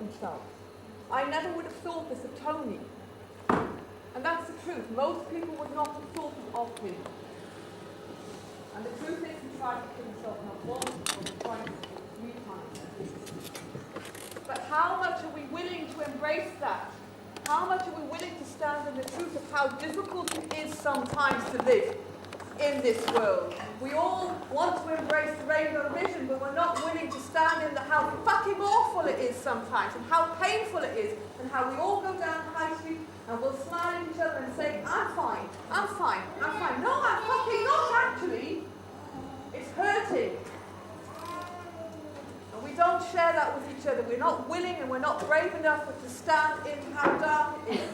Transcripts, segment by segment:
themselves. I never would have thought this of Tomy. And that's the truth. Most people would not have thought of him. And the truth is he tried to kill himself not once, but twice, 3 times. But how much are we willing to embrace that? How much are we willing to stand in the truth of how difficult it is sometimes to live in this world? We all want to embrace the rainbow vision, but we're not willing to stand in how fucking awful it is sometimes, and how painful it is, and how we all go down High Street and we'll smile at each other and say, I'm fine, I'm fine, I'm fine. No, I'm fucking not actually. It's hurting. And we don't share that with each other. We're not willing and we're not brave enough to stand in how dark it is.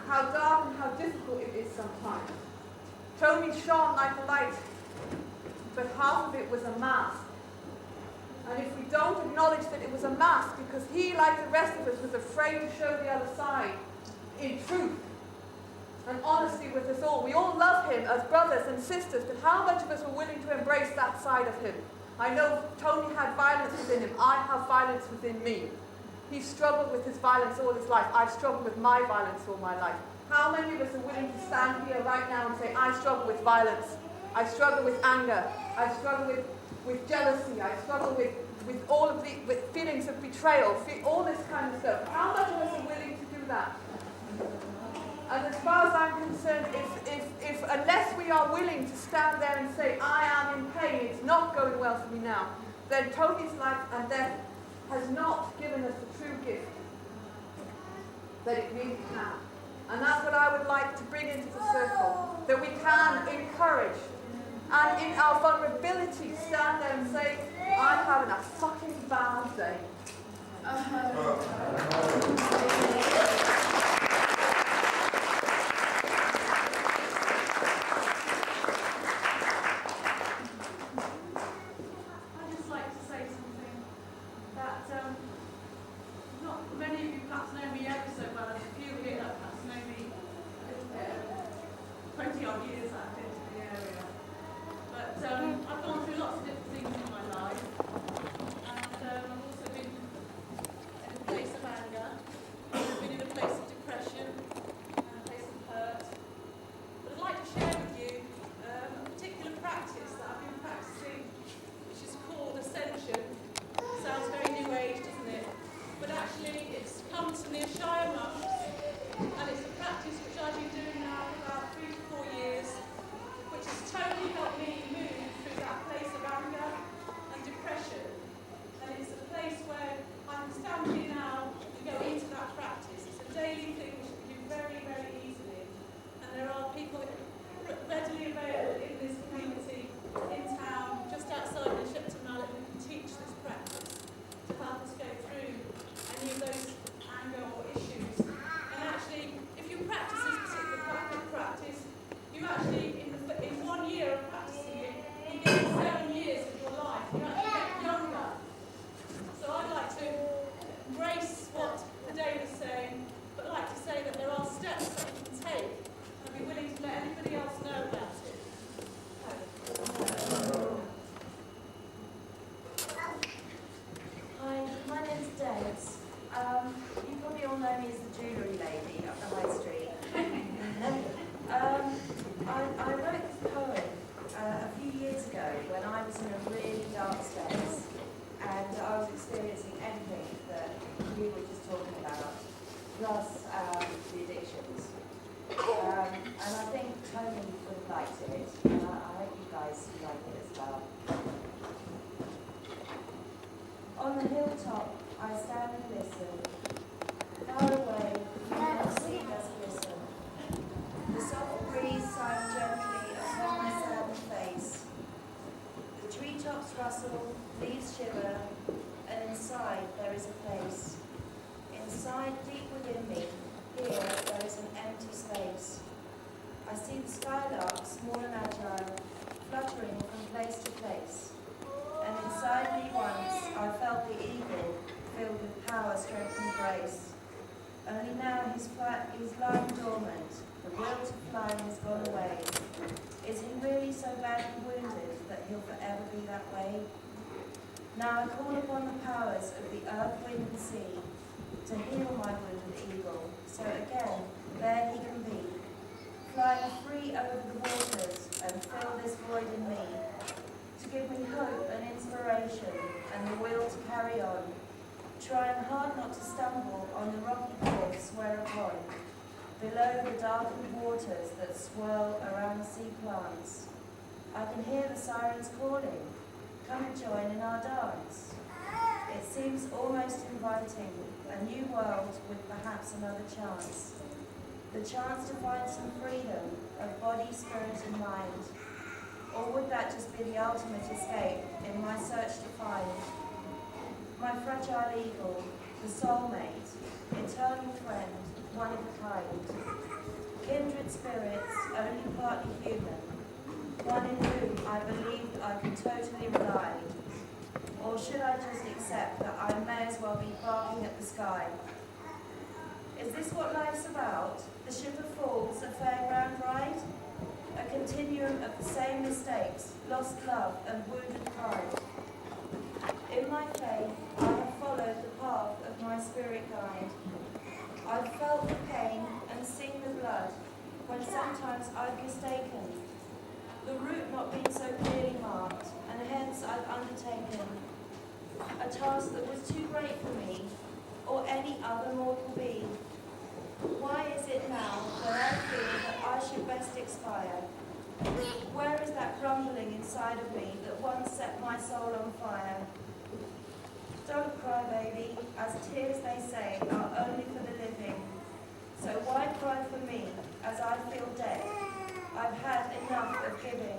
How dark and how difficult it is sometimes. Tomy shone like a light, but half of it was a mask. And if we don't acknowledge that it was a mask, because he, like the rest of us, was afraid to show the other side in truth and honesty with us all. We all love him as brothers and sisters, but how much of us are willing to embrace that side of him? I know Tomy had violence within him. I have violence within me. He struggled with his violence all his life. I've struggled with my violence all my life. How many of us are willing to stand here right now and say, I struggle with violence. I struggle with anger. I struggle with jealousy. I struggle with all of with feelings of betrayal, all this kind of stuff. How much of us are willing to do that? And as far as I'm concerned, if unless we are willing to stand there and say, I am in pain, it's not going well for me now, then Tomy's life and death has not given us the true gift that it really can. And that's what I would like to bring into the circle, that we can encourage and in our vulnerability stand there and say, I'm having a fucking bad day. I'd just like to say something that not many of you perhaps know me ever so well, as a few here perhaps know me 20 odd years I've been to the area. But I've gone through lots of different things in my life, and I've also been in a place of anger, I've been in a place of depression, and a place of hurt. But I'd like to share with you a particular practice that I've been practicing, which is called Ascension. Sounds very new age, doesn't it? But actually it's come to me as Shire monks, and it's a practice which I've been doing now for about 3 to 4 years, which has totally helped me move through that place of anger and depression. And it's a place where I can stand here now and go into that practice. It's a daily thing which we do very, very easily. And there are people readily available in this community, in town, just outside the Shepton Mallet, who can teach this practice to help us go through any of those anger or issues. And actually, if you practice this particular practice, you actually, in 1 year of practicing it, you get 7 years of your life. You actually get younger. So I'd like to embrace what Dave is saying, but I'd like to say that there are steps that you can take and be willing to let anybody else know about it. Hi, my name's Debs. You probably all know me as the jewellery lady up the high street. I wrote this poem a few years ago when I was in a really dark space, and I was experiencing everything that you were just talking about, plus the addictions. And I think Tomy would have liked it, and I hope you guys like it as well. On the hilltop, I stand and listen. Far away, you never see us glisten. The soft breeze sighs gently upon my saddened face. The treetops rustle, leaves shiver, and inside there is a place. Inside, deep within me, here there is an empty space. I see the skylark, small and agile, fluttering from place to place. And inside me once I felt the eagle, filled with power, strength and grace. Only now he's lying dormant, the will to fly has gone away. Is he really so badly wounded that he'll forever be that way? Now I call upon the powers of the earth, wind and sea to heal my wounded eagle. So again, there he can be, flying free over the waters and fill this void in me, to give me hope and inspiration and the will to carry on, trying hard not to stumble on the rocky cliffs whereupon, below the darkened waters that swirl around the sea plants, I can hear the sirens calling, come and join in our dance. It seems almost inviting, a new world with perhaps another chance. The chance to find some freedom of body, spirit and mind. Or would that just be the ultimate escape in my search to find my fragile eagle, the soulmate, eternal friend, one of a kind. Kindred spirits, only partly human, one in whom I believed I could totally rely. Or should I just accept that I may as well be barking at the sky? Is this what life's about? The ship of fools, a fairground ride? A continuum of the same mistakes, lost love and wounded pride. In my faith, I have followed the path of my spirit guide. I've felt the pain and seen the blood when sometimes I've mistaken the route not being so clearly marked, and hence I've undertaken a task that was too great for me or any other mortal being. Why is it now that I feel that I should best expire? Where is that rumbling inside of me that once set my soul on fire? Don't cry, baby, as tears, they say, are only for the living. So why cry for me, as I feel dead? I've had enough of giving.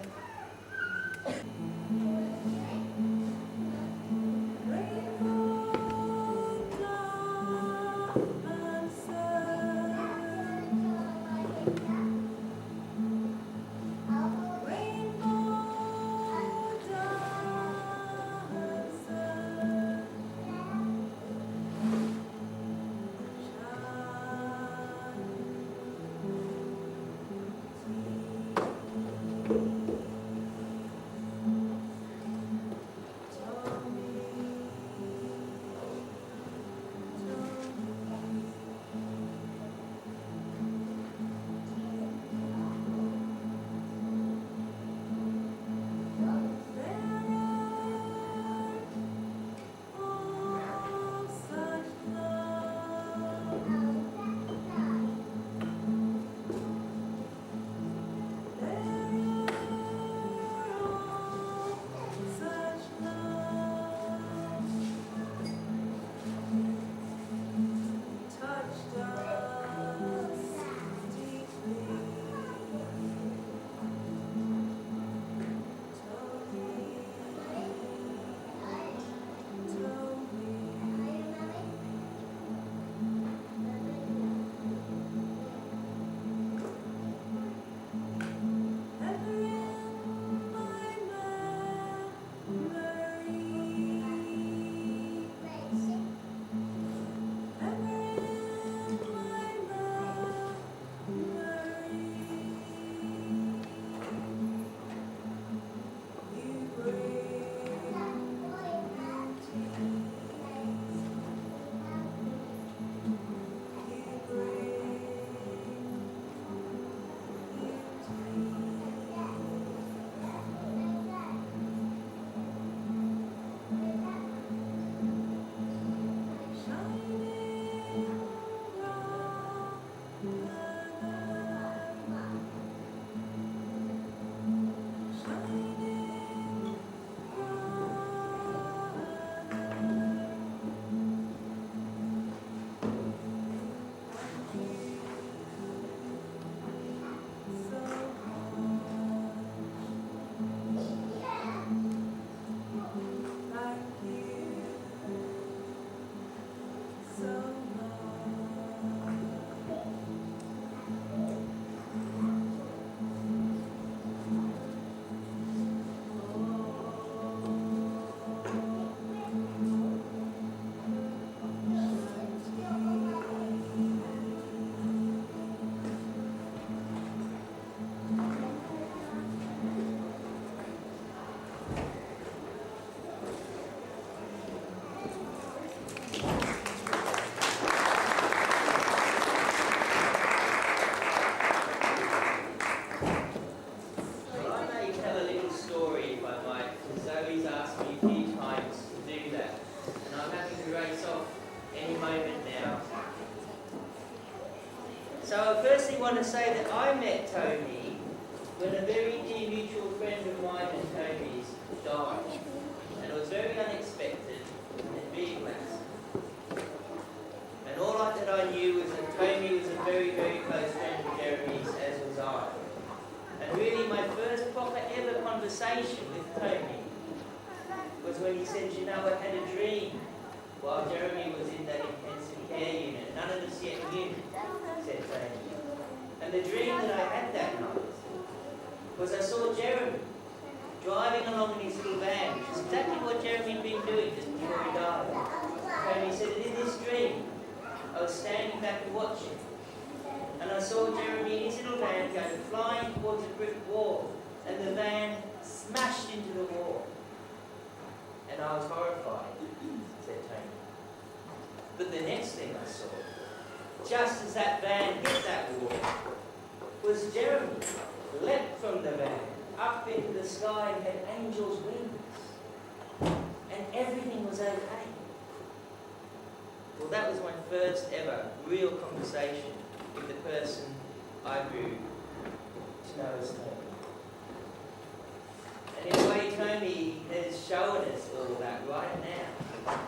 want to say that I met Tomy when a very dear mutual friend of mine and Tomy's died. And it was very unexpected and it really was. And all that I knew was that Tomy was a very, very close friend of Jeremy's, as was I. And really my first proper ever conversation with Tomy was when he said, you know, I had a dream while Jeremy was in that intensive care unit. None of us yet knew, said Tomy. And the dream that I had that night was I saw Jeremy driving along in his little van, which is exactly what Jeremy had been doing just before he died. Tomy said, in this dream, I was standing back and watching. And I saw Jeremy in his little van go flying towards a brick wall, and the van smashed into the wall. And I was horrified, said Tomy. But the next thing I saw, just as that van hit that wall, was Jeremy leapt from the van up into the sky and had angel's wings. And everything was okay. Well, that was my first ever real conversation with the person I grew to know as Tomy. And in a way, Tomy has shown us all that right now.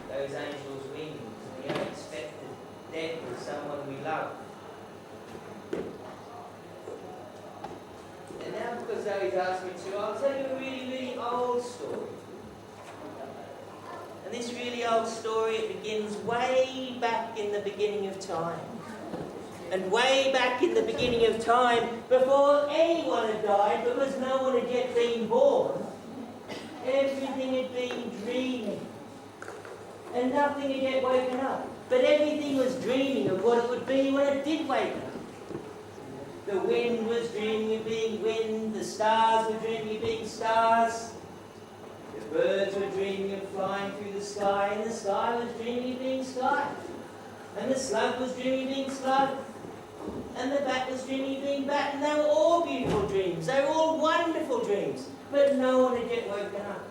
Those angels' wings, and the unexpected death of someone we love. And now, because Zoe's asked me to, I'll tell you a really, really old story. And this really old story, it begins way back in the beginning of time. And way back in the beginning of time, before anyone had died, because no one had yet been born, everything had been dreaming. And nothing had yet woken up. But everything was dreaming of what it would be when it did wake up. The wind was dreaming of being wind, the stars were dreaming of being stars, the birds were dreaming of flying through the sky, and the sky was dreaming of being sky. And the slug was dreaming of being slug. And the bat was dreaming of being bat, and they were all beautiful dreams. They were all wonderful dreams, but no one had yet woken up.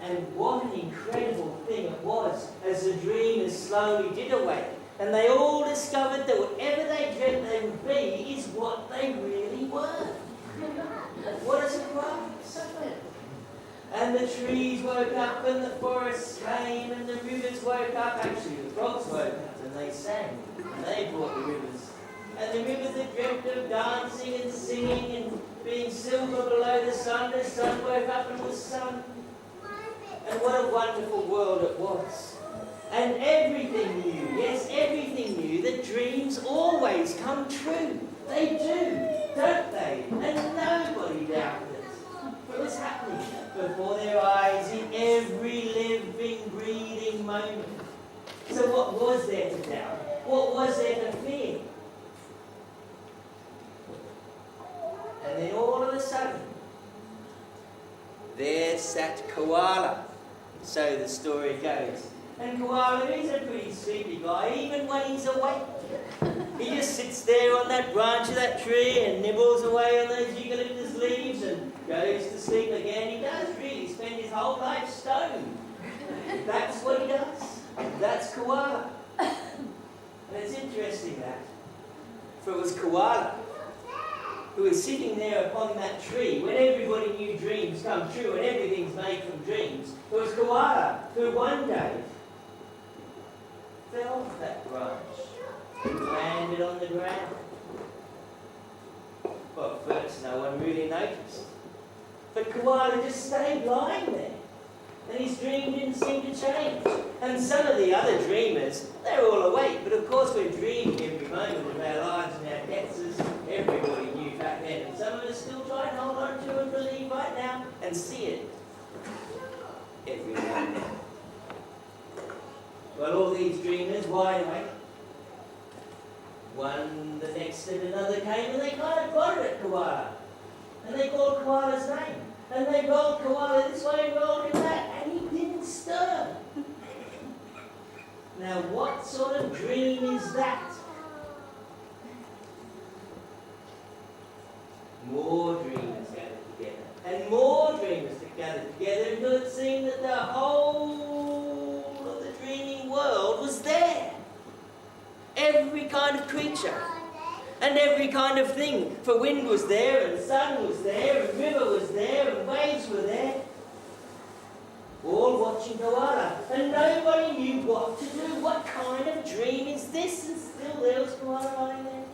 And what an incredible thing it was as the dreamers slowly did awake. And they all discovered that whatever they dreamt they would be is what they really were. What a surprise. And the trees woke up, and the forests came, and the rivers woke up. Actually, the frogs woke up, and they sang. And they brought the rivers. And the rivers that dreamt of dancing and singing and being silver below the sun woke up and was sun. And what a wonderful world it was. And everything knew, yes, everything knew that dreams always come true. They do, don't they? And nobody doubted it. It was happening before their eyes in every living, breathing moment. So what was there to doubt? What was there to fear? And then all of a sudden, there sat Koala. So the story goes. And Koala is a pretty sleepy guy, even when he's awake. He just sits there on that branch of that tree and nibbles away on those eucalyptus leaves and goes to sleep again. He does really spend his whole life stoned. That's what he does. That's Koala. And it's interesting that, for it was Koala who was sitting there upon that tree when everybody knew dreams come true and everything's made from dreams. It was Koala who one day fell off that branch and landed on the ground. Well, at first no one really noticed. But Koala just stayed lying there. And his dream didn't seem to change. And some of the other dreamers, they're all awake. But of course we're dreaming every moment of our lives and our deaths, as everybody knew back then. And some of us still try and hold on to and believe right now and see it every now and then. Well, all these dreamers, wide awake. One, the next, and another came, and they kind of prodded at Koala. And they called Koala's name. And they rolled Koala this way, rolled him that, and he didn't stir. Now, what sort of dream is that? More dreamers gathered together, and more dreamers gathered together, until it seemed that the whole of the dreaming world was there. Every kind of creature and every kind of thing. For wind was there, and sun was there, and river was there, and waves were there. All watching koala, and nobody knew what to do. What kind of dream is this? And still there was koala lying there.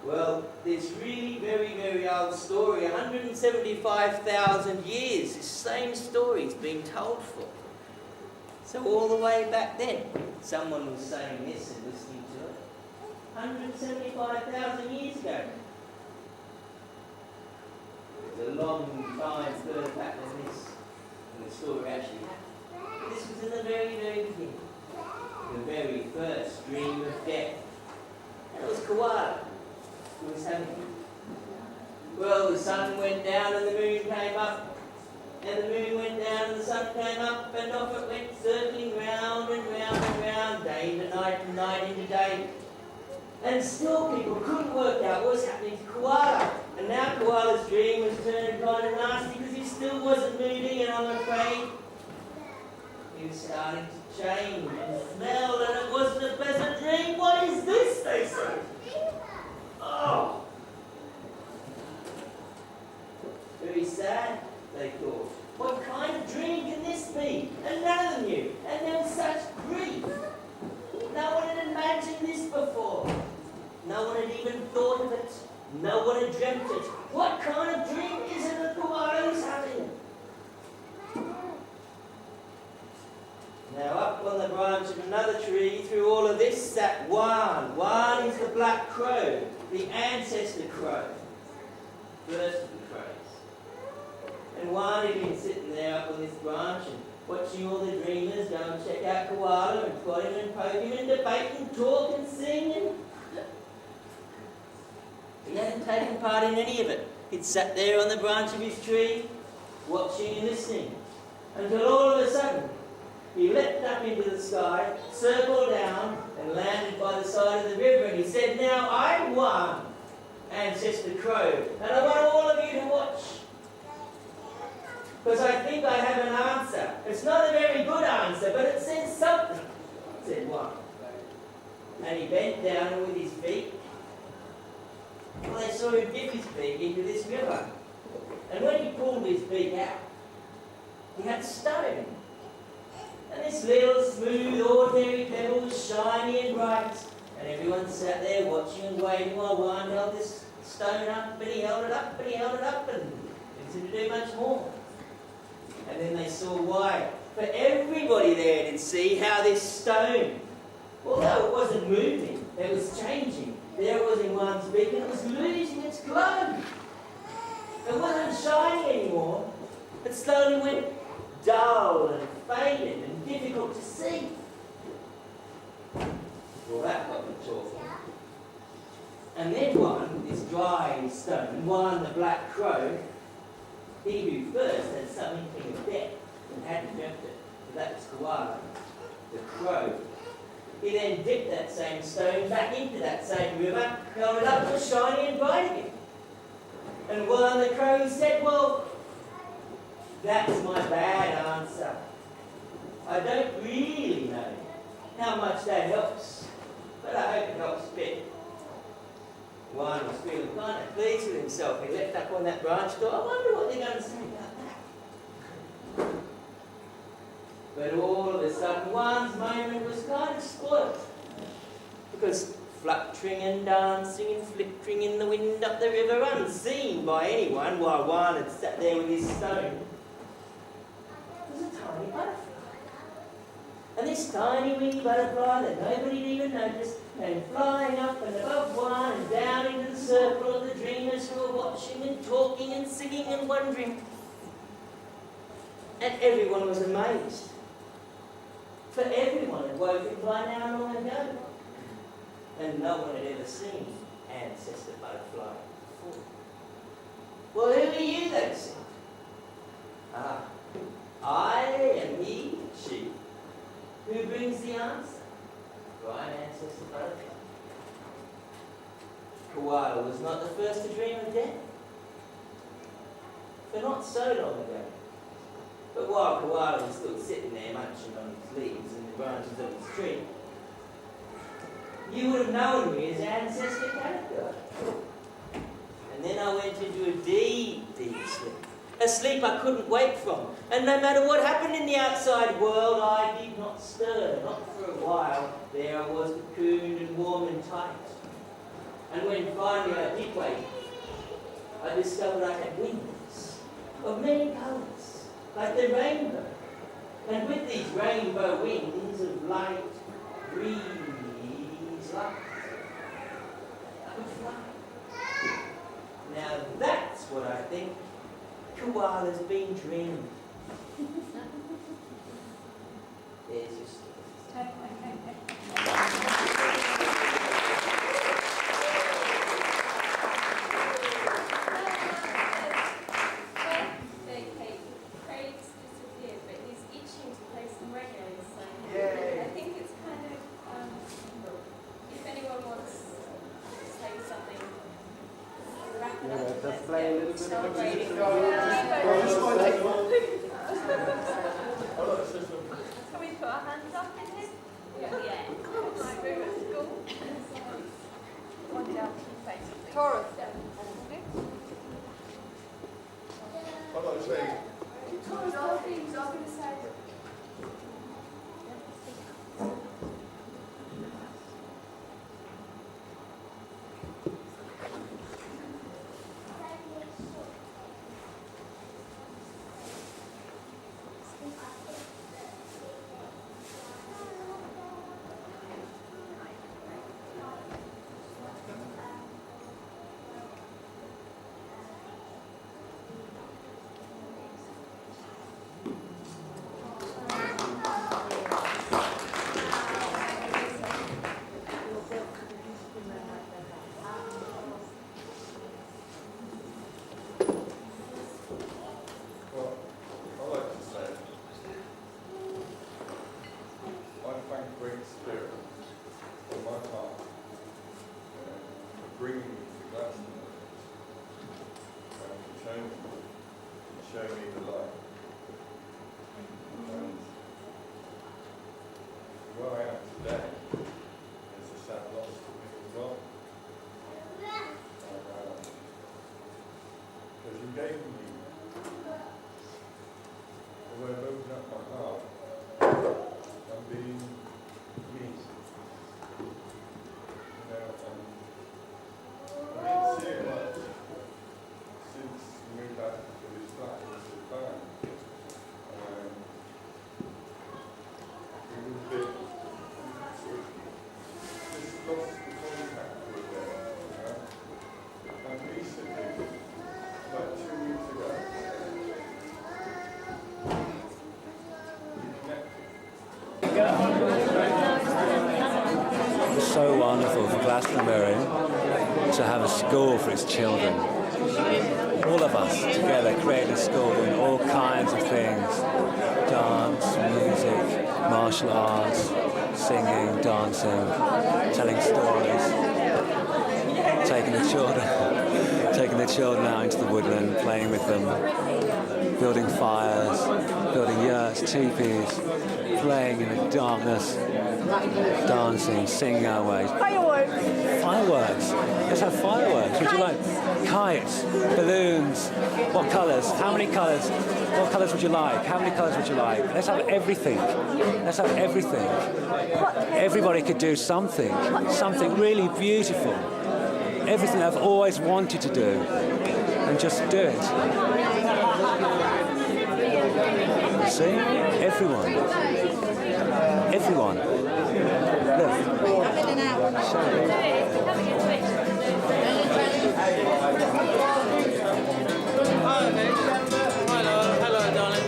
Well, this really very, very old story, 175,000 years, this same story's been told for. So all the way back then, someone was saying this and listening to it. 175,000 years ago. It's a long time further back than this, when the story actually happened. This was in the very, very beginning. The very first dream of death. And it was koala who was having it. Well, the sun went down and the moon came up. And the moon went down and the sun came up, and off it went circling round and round and round, day to night and night into day. And still people couldn't work out what was happening to koala. And now koala's dream was turned kind of nasty because he still wasn't moving, and I'm afraid he was starting to change and smell, and it wasn't a pleasant dream. What is this, they said? Oh! Very sad, they thought. What kind of dream can this be? And none of them knew. And there was such grief. No one had imagined this before. No one had even thought of it. No one had dreamt it. What kind of dream is it that koala is having? Now up on the branch of another tree through all of this sat Wan. Wan is the black crow, the ancestor crow. First of the crows. And Wan had been sitting there up on this branch and watching all the dreamers go and check out koala and plot him and poke him and debate and talk and sing, and he hadn't taken part in any of it. He'd sat there on the branch of his tree, watching and listening, until all of a sudden he leapt up into the sky, circled down, and landed by the side of the river, and he said, "Now I'm Wan, ancestor crow, and I want all of you to watch, because I think I have an answer. It's not a very good answer, but it says something," said Wan. And he bent down with his beak. Well, they saw him dip his beak into this river. And when he pulled his beak out, he had stone. And this little smooth, ordinary pebble was shiny and bright. And everyone sat there watching and waiting while Wan held this stone up, and he held it up, and he held it up, and didn't seem to do much more. And then they saw why. For everybody there did see how this stone, although it wasn't moving, it was changing. There it was in Wan's beak, and it was losing its glow. It wasn't shining anymore. It slowly went dull and faded and difficult to see. Well, that got them talking. And then Wan, this dry stone, Wan the black crow, he who first had something of death and hadn't dreamt it, but that was koala, the crow. He then dipped that same stone back into that same river, held it up, it was shiny and bright again. And Wan the crow said, "Well, that's my bad answer. I don't really know how much that helps, but I hope it helps a bit." Wan was feeling kind of pleased with himself. He leapt up on that branch, thought, "I wonder what they're going to say about that." But all of a sudden, Wan's moment was kind of spoilt, because fluttering and dancing and flickering in the wind up the river, unseen by anyone, while Wan had sat there with his stone, was a tiny butterfly. And this tiny wee butterfly that nobody had even noticed came flying up and above Wan and down into the circle of the dreamers who were watching and talking and singing and wondering. And everyone was amazed, for everyone had woken by now long ago, and no one had ever seen ancestor butterfly before. "Well, who are you?" they said. "Ah, I am he, she, who brings the answer for an ancestor butterfly." Koala was not the first to dream of death, for not so long ago. But while Koala was still sitting there munching on his leaves, and the branches of the tree, you would have known me as ancestor character. And then I went into a deep, deep sleep. A sleep I couldn't wake from. And no matter what happened in the outside world, I did not stir, not for a while. There I was, cocooned and warm and tight. And when finally I did wake, I discovered I had wings of many colours, like the rainbow. And with these rainbow wings of light, breeze, light, I could fly. Now that's what I think koala's been dreaming. There's your story. Just play a little bit of music. Can we put our hands up in here? Yeah. Like we were at school. One down to the face. Taurus. I'd like to say, Taurus, I was going to say. great spirit from my heart for bringing me to Glastonbury and to show me the light. And where I am today is a sad loss to me as well. Because you gave me a way of opening up my heart and being me. You know, and I didn't see it much since we moved back to this flat in Japan. We were a bit just lost the contact with it, you know. And recently, about 2 weeks ago, It's so wonderful for Glastonbury to have a school for its children. All of us together create a school doing all kinds of things. Dance, music, martial arts, singing, dancing, telling stories, taking the children out into the woodland, playing with them, building fires, building yurts, teepees, playing in the darkness, dancing, singing our ways. Fireworks! Let's have fireworks. Would you like kites, balloons? What colours? How many colours? What colours would you like? How many colours would you like? Let's have everything. Let's have everything. Everybody could do something really beautiful. Everything I've always wanted to do, and just do it. See? Everyone. Look. Hello, darling.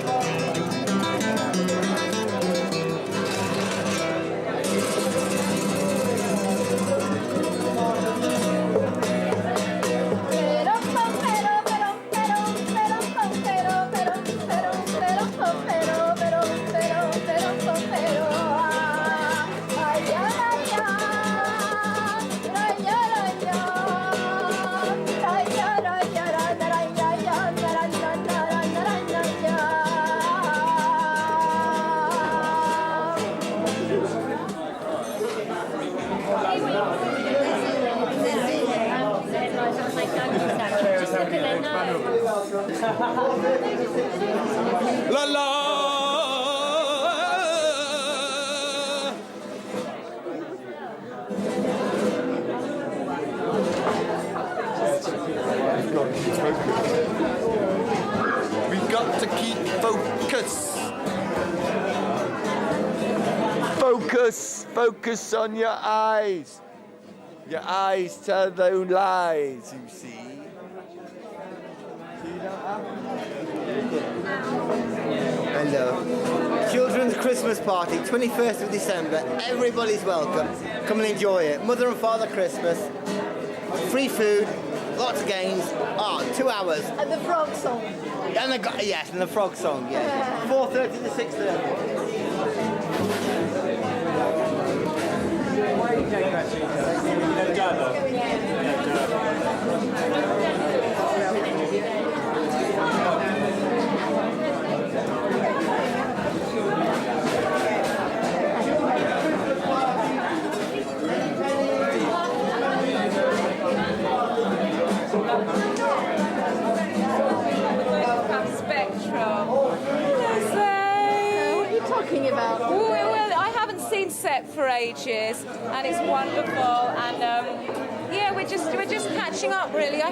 La la! We got to keep focus. Focus, focus on your eyes. Your eyes tell no lies, you see. Hello. Children's Christmas party, 21st of December. Everybody's welcome. Come and enjoy it. Mother and Father Christmas. Free food, lots of games. 2 hours. And the frog song. And the frog song, yeah. 4:30 to 6:30. Talking about? Well, I haven't seen Set for ages, and it's wonderful. And yeah, we're just catching up really. I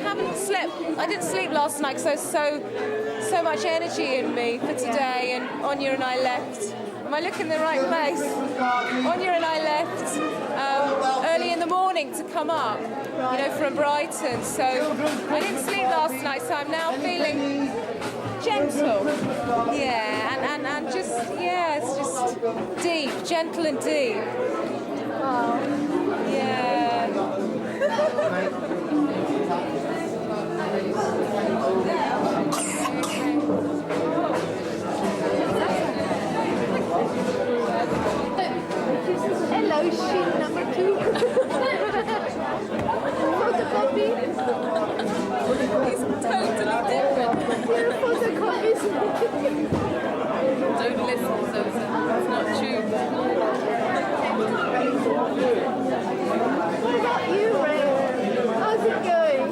didn't sleep last night because there's so much energy in me for today. And Anya and I left. Am I looking in the right place? Anya and I left early in the morning to come up, from Brighton. So I didn't sleep last night, so I'm now feeling gentle. Yeah, and just, it's just deep, gentle and deep. Wow. Yeah. Hello, sheet number 2. Photocopy. It's totally different. Your photocopies. Don't listen, Zosa. It's not true. What about you, Ray? How's it going?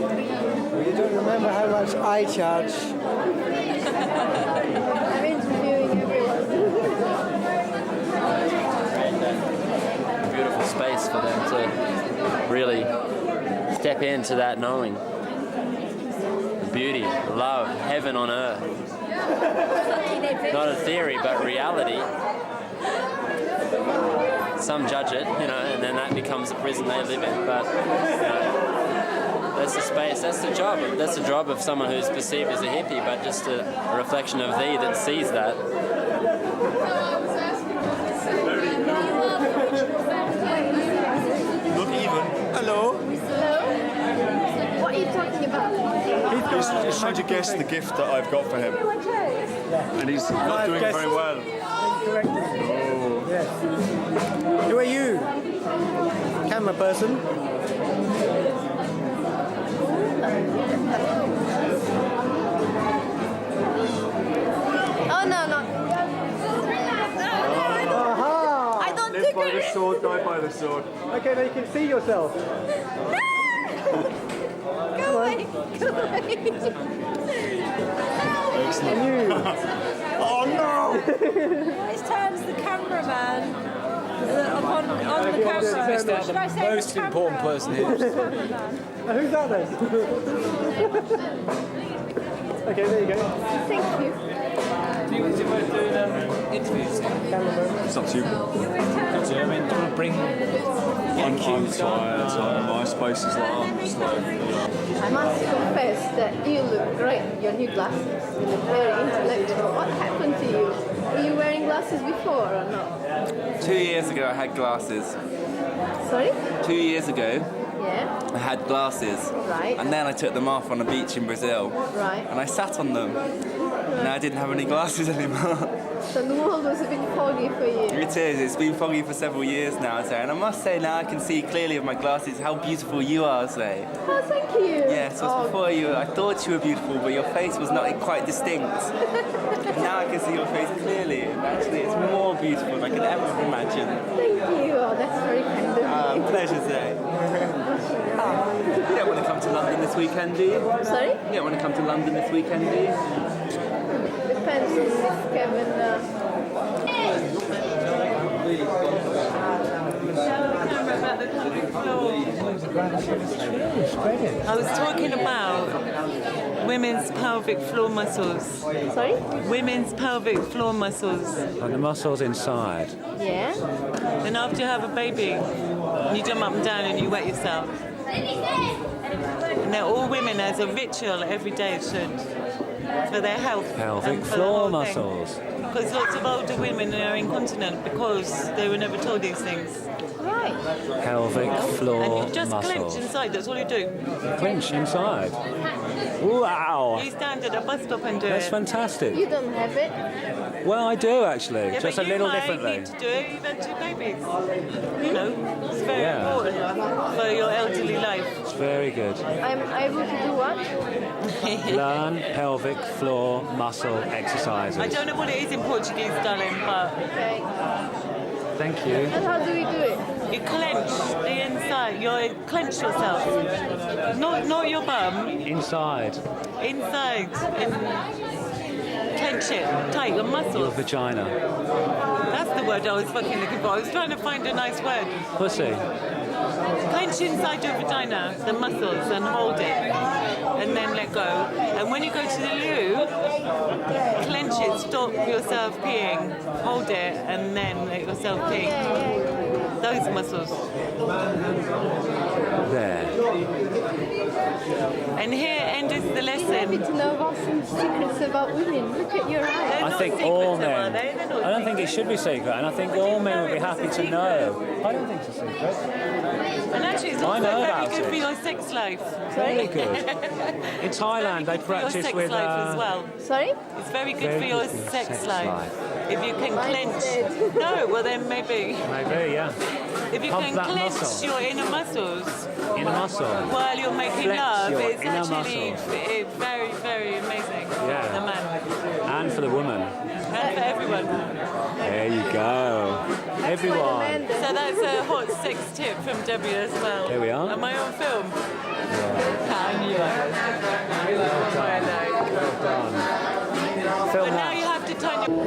You don't remember how much I charge. I'm interviewing everyone. Beautiful space for them to really step into that knowing. Beauty, love, heaven on earth. Not a theory, but reality. Some judge it, and then that becomes the prison they live in. But that's the space, that's the job. That's the job of someone who's perceived as a hippie, but just a reflection of thee that sees that. Not even. Hello. Hello? What are you talking about? He's trying to guess the gift that I've got for him. And he's not doing very well. Oh. Yes. Who are you? Camera person. Oh, no. Aha! I don't Live think by the sword, die by the sword. Okay, now you can see yourself. Go away. And you. Oh no! It's Tom's the cameraman. On the camera. Should I say Most important person here. Who's that then? Okay, there you go. Thank you. Is it worth doing interviews? It's up to you. I mean, do you want to bring I'm tired. My space is I must confess that you look great. Your new glasses. You look very intellectual. What happened to you? Were you wearing glasses before or not? 2 years ago I had glasses. Sorry? 2 years ago Yeah. I had glasses. Right. And then I took them off on a beach in Brazil. Right. And I sat on them. And I didn't have any glasses anymore. So the world was a bit foggy for you. It is. It's been foggy for several years now, so. And I must say now I can see clearly with my glasses how beautiful you are, say. Oh, thank you. Yes, before I thought you were beautiful, but your face was not quite distinct. Now I can see your face clearly, and actually it's more beautiful than I could ever imagine. Thank you. Oh, that's very kind of you. Pleasure, say. You don't want to come come to London this weekend, do you? Sorry? You don't want to come to London this weekend, do you? Depends on if Kevin. I was talking about women's pelvic floor muscles. Sorry? Women's pelvic floor muscles. And the muscles inside. Yeah. And after you have a baby, you jump up and down and you wet yourself. And they're all women as a ritual every day should. For their health. Pelvic floor muscles. Because lots of older women are incontinent because they were never told these things. Right. Pelvic floor And you just muscles. clench inside, that's all you do. Clench inside. Wow. You stand at a bus stop and do That's it. fantastic. You don't have it? Well, I do actually, Yeah, just a but you little might differently. need to do it, you've had 2 babies. You know, it's very Yeah. important for your elderly life. It's very good. I'm able to do what? Learn pelvic floor muscle exercises. I don't know what it is in Portuguese, darling, but Okay. Thank you. And how do we do it? you clench the inside. You clench yourself, not your bum. Inside Inside, and clench it tight, your your muscles. vagina. That's the word I was fucking looking for. I was trying to find a nice word. Pussy. Clench inside your vagina, the muscles, and hold it, and then let go. And when you go to the loo, clench it, stop yourself peeing, hold it, and then let yourself pee. Those muscles. There. And here ends the Happy lesson. to know about some secrets about women. Look at your eyes. They're I not think secrets, all though, are men. they? They're not I don't think it should be secret, and I think all men would be happy to know. I don't think it's a secret. And actually, it's I also know very about good it. for your sex life. Very good. In Thailand, they Good for your practice sex with. life as well. Sorry? It's very good Very for your good for your sex sex life. life. If you can Mine clench. said. No, well then maybe. Maybe, yeah. If you Pump can that clench muscle. your inner muscles Inner muscle. while you're making Flex love, your it's inner actually muscle. very, very amazing Yeah. for the man And for the woman. and for everyone. There you go. Everyone. So that's a hot sex tip from Debbie as well. There we are. Am I on film? Can you? Well done. Film But now that. you have to turn your...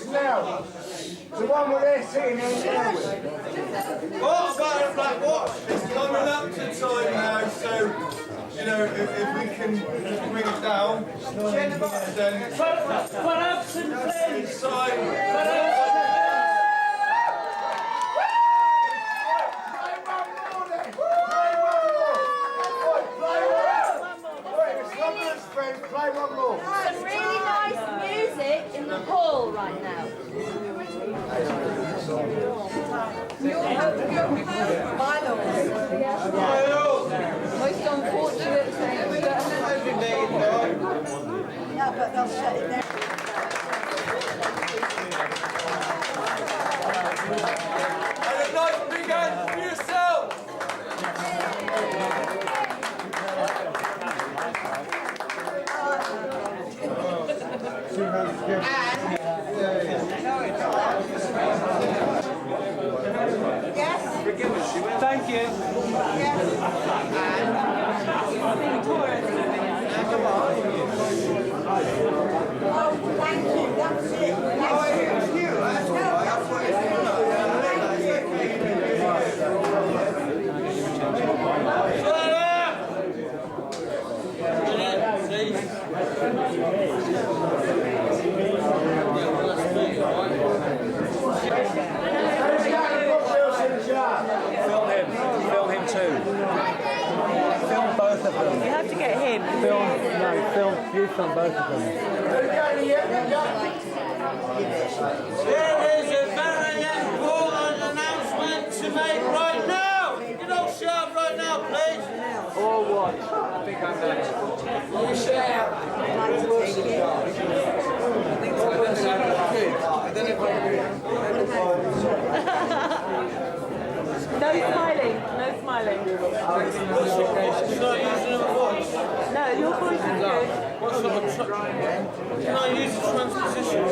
watch now. The one where they're sitting in there. What about a black watch? It's coming up to time now, so, you know, if we can bring it down, then... Put up some please! Play one more. Some really nice music in the hall right now. Most unfortunate thing. Yeah, but they'll shut it down. And a nice big hand for yourself! Yes? Thank you. Oh, thank you. That's it. Film him too. Film both of them. You have to get him. You film both of them. There is a very important announcement to make right now. Get all sharp right now, please. Or what? I think I'm going No smiling. No smiling. She's not using her voice. No, your voice is good. What sort of can I use a transposition?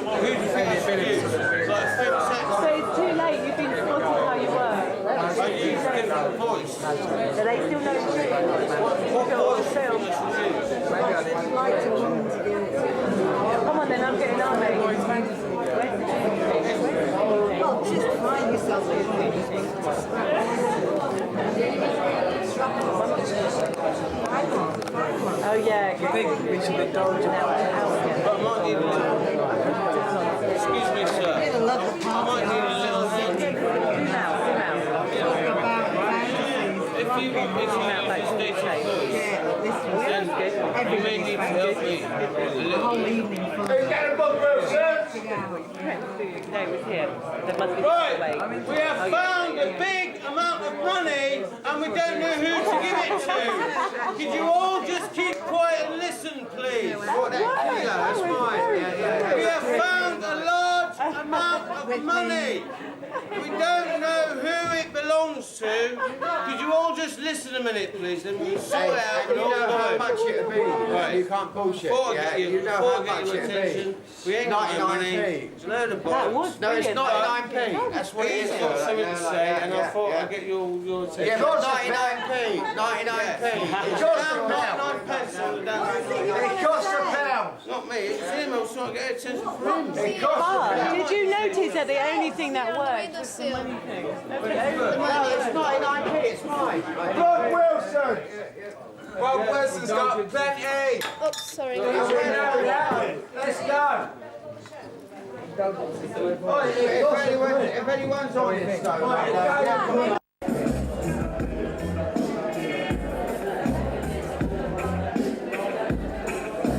Who do you think I should use? Like 30 seconds? So it's too late. You've been spotted how you were. I use a different voice. Do they still know it's you? What voice do you think I should use? Come on then, I'm getting on, mate. Well, just find yourself Oh yeah. You think we should indulge in that? But I might need a little... Excuse me, sir. I might need a little help. If you want me to use this data voice, then you may need to help me a little. Who's got a book, Wilson? No, it was him. There must be Right, we have found a big amount of money and we don't know who to give it to. Could you all just keep quiet and listen, please? That's fine. We have found a large amount of money. We don't know who it belongs to. Could you all just listen a minute, please? And we'll sort it out. You know how much it'll be. Right. You can't bullshit. Before I Yeah? get You know before how I get much your it'll attention, be. we ain't got no money. 99p. It's a load of That was bollocks. No, it's brilliant. 99p. That's what it is. It's got something to say, and I thought I'd get your attention. Yeah, but 99p. 99p. It costs a pound. 99 pence on the down. It costs a pound. Not me, it's him. I was trying to get attention for him. It costs a But pound. did you notice that the only thing that worked was the money thing? No, it's 99p. It's fine. Rob Wilson. Rob Wilson's got plenty. Oops, sorry. Let's go. If anyone's on this, though,